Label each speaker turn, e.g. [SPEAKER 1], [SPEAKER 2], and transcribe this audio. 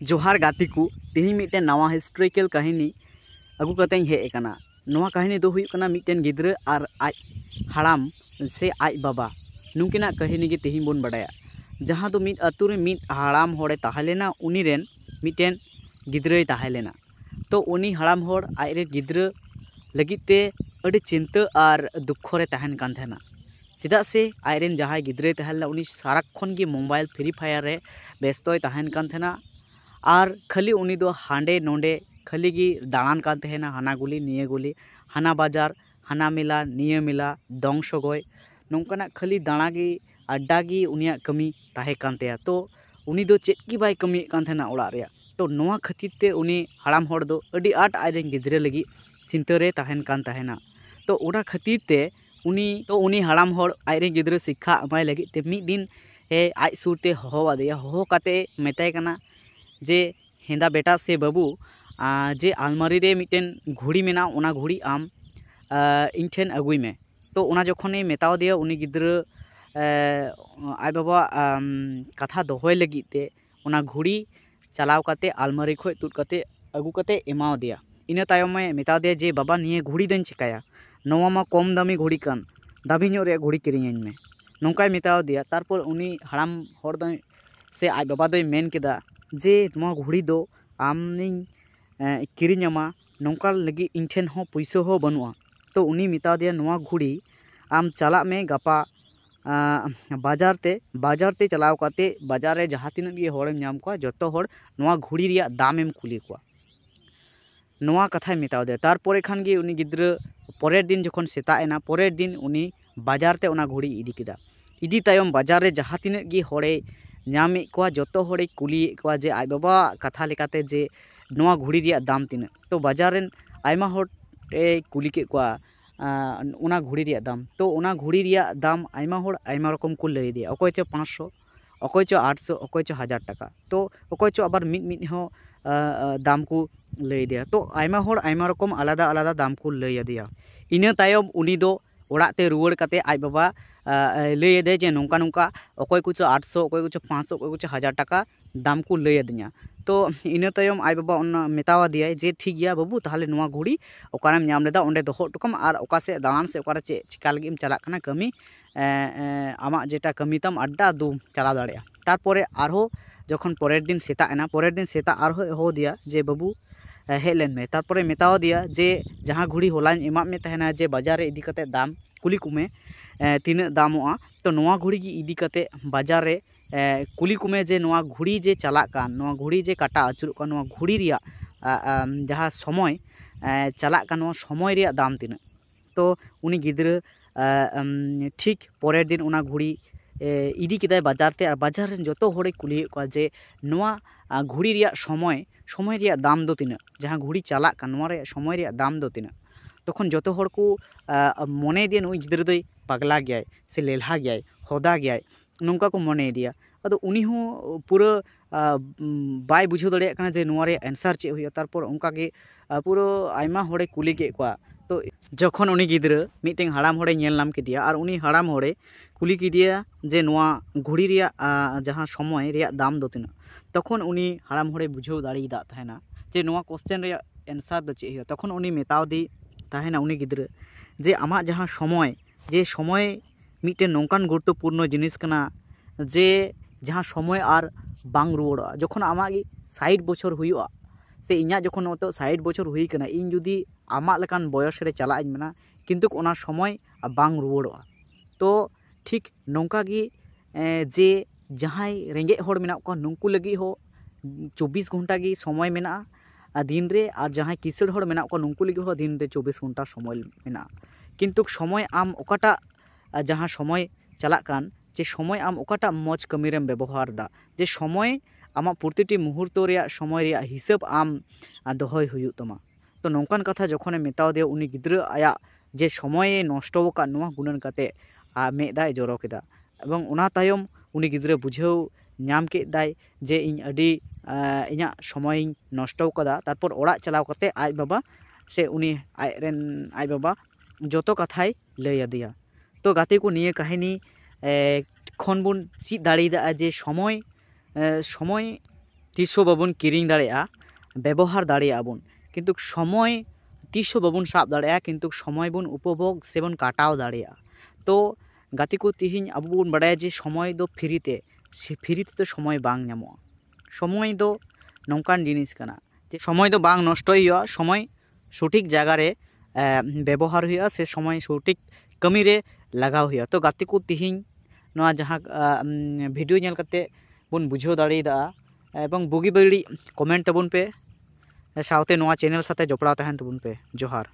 [SPEAKER 1] जोहार गाती को तेही मिट्टन नवा हिस्ट्रिकल कहानी अगू कते हेज कना। नवा कहानी दो हुई कना मिट्टन गिद्रा और आज हाड़ाम से आज बाबा नुकिना कहानी के तेही बोन बड़ाया। जहाँ तो मिट अतु रे मिट हाड़ाम होड़े ताहेलेना उनी रेन मिट्टन गिद्राय ताहेलेना। तो उनी हाड़ाम होड़ आज रे गिद्रा लगिते अड़ी चिंता और दुख रे ताहेन कान थाना। चेदा से आज रेन जहाँ गिद्राय ताहेलेना उनी साराक्षण गे मोबाइल फ्री फायर रे व्यस्तय ताहेन कान थाना। और खाली उनी दो हांडे नोंडे खाली गी दाड़ान कान तहेना, हाना गुली निये गुली, हाना बाजार हाना मेला निये मेला दंग सगोय नौकाना खाली दाड़ा गी अड्डा गी उनिया कमी ताहे कान तया। तो उनी दो चेद की बाय कमी कान तहेना ओड़ा रेया। तो नोआ खातिर ते उनी हाड़ाम होड़ दो अडी आट आज रेन गिद्रा लगी चिंता रे ताहेन कान तहेना। तो ओड़ा खातिर ते उनी हाड़ाम होड़ आज रेन गिद्रा शिक्षा एमाय लगी ते मिद दिन आज सुरते होहो आदेया। होहो काते मेताय कना जे हेंदा बेटा से बाबू जे आलमारी रे मिट्टन घुड़ी मेना ओना घुड़ी आम इन ठेन अगुई में। तो ओना जखने मेताव दिया उनी गिद्रा आज बाबा कथा दोहय लगी ते ओना घुड़ी चलाव काते आलमारी खो तुद काते अगू काते एमाव दिया। इना तायम में मेताव दिया जे बाबा निये घुड़ी दन चिकाया, नवा मा कम दामी घुड़ी कान, दाबी ᱧᱚᱜ रे घुड़ी किरिᱧ में नौकाय मेताव दिया। तारपर उनी हाड़ाम होड़ दो से आज बाबा दोय मेन केदा जे नवा घुड़ी दो आमनिኝ किरिᱧामा नौका लगी इन ठेन हो पैसा हो बनुआ। तो उनी मेता दिया नवा घुड़ी आम चला में गपा बाजार ते चलाव काते बाजार रे जहाँ तिनाग गे होड़ेम नाम कोआ जतो होड़ नवा घुड़ी रिया दामेम कुली कोआ। नवा कथाय मेता दिया। तारपरे खान गे उनी गिद्रा परेर दिन जखन सेता एना परेर दिन उनी बाजार ते ओना घुड़ी इदी केदा। इदी तायम बाजार रे जहाँ तिनाग गे होड़े नामे कोआ जतो होड़े कुली कोआ जे आज बाबा कथा लेकाते जे नवा घुड़ी रिया दाम तिना। तो बाजार रेन आयमा होड़ कुली के कोआ ओना घुड़ी रिया दाम। तो ओना घुड़ी रिया दाम आयमा होड़ आयमा रकम को लई दिया। अकोय चो 500 अकोय चो 800 अकोय चो 1000 टाका। तो अकोय चो आबार मिद हो दाम को लई दिया। तो आयमा होड़ आयमा रकम आलादा आलादा दाम को लई दिया। इना तायम उनी दो ओड़ाते रुवाड़ काते आज बाबा लई दे जे नौका नौका अकोय कुछ 800 अकोय कुछ 500 अकोय कुछ 1000 टाका दाम को लई दिया। तो इना तायम आज बाबा ओना मेतावा दिया जे ठीक गया बाबू ताहले नवा घुड़ी ओकारेम नाम लेदा ओंडे दोहो टुकम और ओका से दालान से ओकारे चे चिका लगिम चला कना कमी आमा जेटा कमी तम अड्डा दू चला दाड़ेया। तारपरे आरहो जखन परेर दिन सेता एना परेर दिन सेता आरहो हो दिया जे बाबू हेज लेन में। तारपरे मेताव दिया जे जहाँ घुड़ी होलाñ एमा में तहना जे बाजार रे इदी कते दाम कुली कुमे तीना दामोआ। तो नवा घुड़ी गी इदी कते बाजार रे कुली कुमे जे नवा घुड़ी जे चला कान नवा घुड़ी जे काटा आचुर कान नवा घुड़ी रिया जहाँ समय चला कान नवा समय रिया दाम तीना। तो उनी गिद्रा ठीक परेर दिन ओना घुड़ी इदी केदाय बाजार ते और बाजार रेन जतो होड़े कुली कोआ जे नवा घुड़ी रिया समय रिया दाम दो तीना, जहाँ घुड़ी चला कान नवा रे समय रिया दाम दो तीना। तखन जतो होड़ को मने दिया नुई गिद्रा दोय पागला गयाय से लेल्हा गयाय होदा गयाय नौका को मने दिया। अदो उनी हो पूरा बाय बुझाव दाड़ेया काना जे नवा रे आंसर चे हुई। तारपर उनका के पूरा आयमा होड़े कुली के कोआ। तो जखन उनी गिद्रा मिटें हाड़ाम होड़े नेल नाम केदिया और उनी हाड़ाम होड़े कुली केदिया जे नवा घुड़ी रिया जहाँ समय रिया दाम दो तीना। तखन उनी हाड़ाम होड़े बुझाव दाड़ेदा तहना जे नवा क्वेश्चन रिया आंसर दो चे हुई। तखन उनी मेताव दी तहना उनी गिद्रा जे आमा जहाँ समय मिटें नौकान गुरुत्वपूर्ण जिनिस कना जे जहाँ समय और बांग रुवाड़ा। जखन आमा 60 बछर हुआ से इñा जखन तो 60 बछर हुई कना इन जुदी आमा लेकान बयस रे चला इन मेना किंतु ओना समय बांग रुवाड़ा। तो ठीक नौका गी जे जहाँ रेंगे होड़ मेना को नुंकु लगी हो 24 घंटा गी समय मेना दिन रे और जहाँ किसड़ होड़ मेना को नुंकु लगी हो दिन रे 24 घंटा समय मेना। किंतु समय आम ओकाटा जहाँ समय चला कान जे समय आम ओकाटा मौज कमीरेम व्यवहार दा जे समय आमा प्रतिटी मुहूर्त रे समय रे हिसाब आम दोहय हुयु तमा। तो नौकान कथा जखने मेताव दिया उनी गिद्रा आया जे समय नष्टो का नवा गुणन काते मेदाय जरो केदा एवं ओना तायम उनी गिद्रा बुझाव नाम केदाय जे इन अडी इñा समय नष्टो कदा। तारपर ओड़ा चलाव काते आज बाबा से उनी आज बाबा जतो कथाय लई आदिया। तो गाते को निये कहानी खन बन चीज दाड़ेदा जे समय तीसो बाबन किरिंग दाड़ेया व्यवहार दाड़ेया बन किन्तु समय तीसो बाबन साब दाड़ेया किन्तु समय बन उपभोग से बन काटाव दाड़ेया। तो गाती को तिहिन अब बन बाड़ाया जे समय दो फ्रीते तो समय बांग ᱧᱟᱢᱚᱜᱼᱟ। समय दो नौकान जिनिस कना जे समय दो बांग नष्टय हुआ, समय सठिक जगह रे व्यवहार हुआ से समय सठिक कमी रे लगाव हुआ। तो गाती को तिहिन नोआ जहाँ भिडियो नेल करते बन बुझाव दाड़ेदा एवं बुगी बड़ी कमेंट तबन पे साउते नोआ चैनल साथे जपड़ाव तहन तबन पे। जोहार।